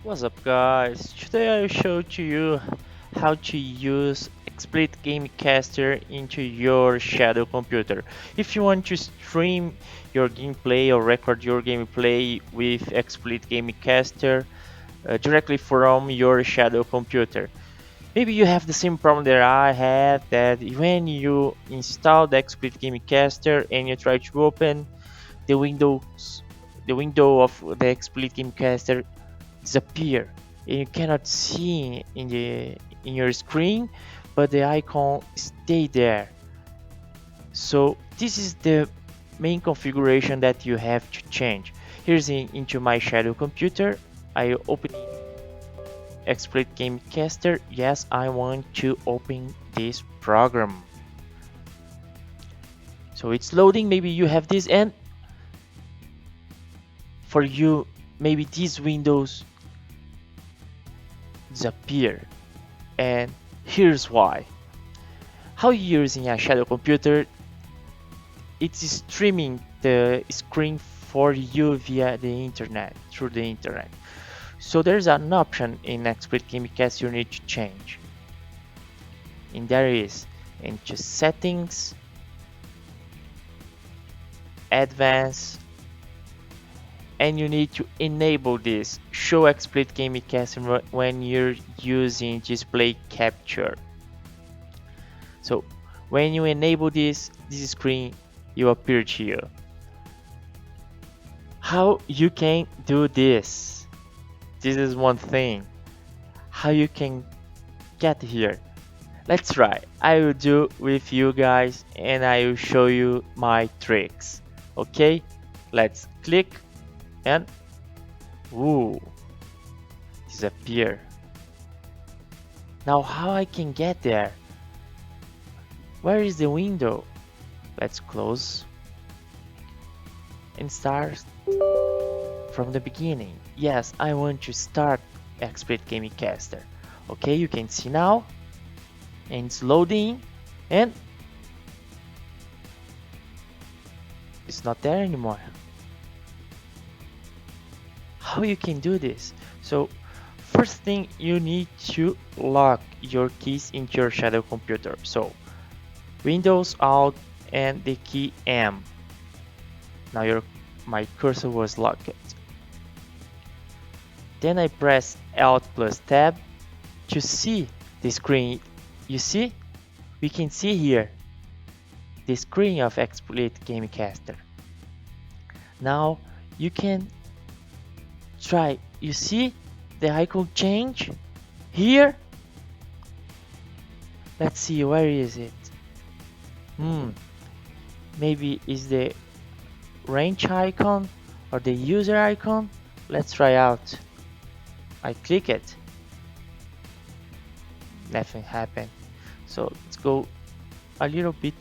What's up guys? Today I will show to you how to use XSPLIT Gamecaster into your Shadow computer. If you want to stream your gameplay or record your gameplay with XSPLIT Gamecaster directly from your Shadow computer. Maybe you have the same problem that I have, that when you install the XSPLIT Gamecaster and you try to open the window of the XSPLIT Gamecaster disappear and you cannot see in your screen, but the icon stay there. So this is the main configuration that you have to change. Here's into my Shadow computer. I open XSPLIT Gamecaster. Yes, I want to open this program. So it's loading. Maybe you have this, and for you maybe these windows disappear, and here's why. How you're using a Shadow computer, it's streaming the screen for you via the internet, through the internet. So there's an option in XSPLIT Gamecast you need to change, and there is into settings, advanced, and you need to enable this show XSPLIT Gamecast when you're using display capture. So when you enable this screen will appear to you. How you can do this? This is one thing. How you can get here? Let's try. I will do with you guys and I will show you my tricks. Okay? Let's click and ooh, disappear. Now how I can get there? Where is the window? Let's close and start from the beginning. Yes, I want to start XSPLIT Gamecaster. Okay, you can see now, and it's loading, and it's not there anymore. How you can do this? So first thing, you need to lock your keys into your Shadow computer. So Windows Alt and the key M. Now my cursor was locked. Then I press Alt plus Tab to see the screen. You see? We can see here the screen of XSPLIT Gamecaster. Now you can try. You see the icon change here? Let's see, where is it? Maybe is the range icon or the user icon. Let's try out. I click it, nothing happened. So let's go a little bit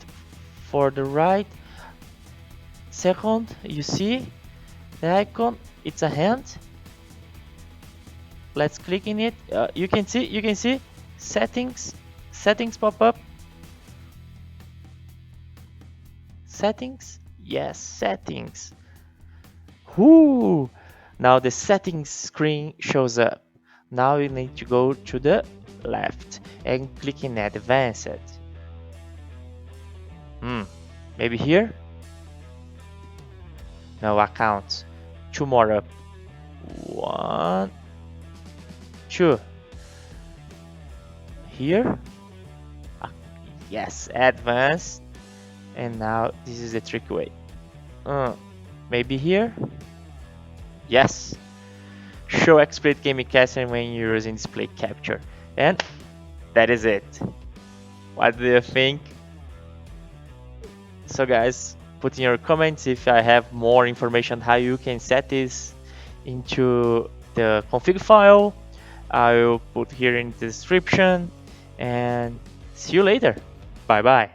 for the right. Second, you see the icon, it's a hand. Let's click in it. You can see settings pop up. Settings, yes, settings. Whoo! Now the settings screen shows up. Now you need to go to the left and click in advanced. Maybe here? No, accounts. Two more up. 1, 2. Here? Yes, advanced. And now this is the tricky way. Maybe here? Yes. Show XSPLIT Gamecaster when you're using display capture. And that is it. What do you think? So guys, put in your comments if I have more information how you can set this into the config file. I will put here in the description, and see you later. Bye bye.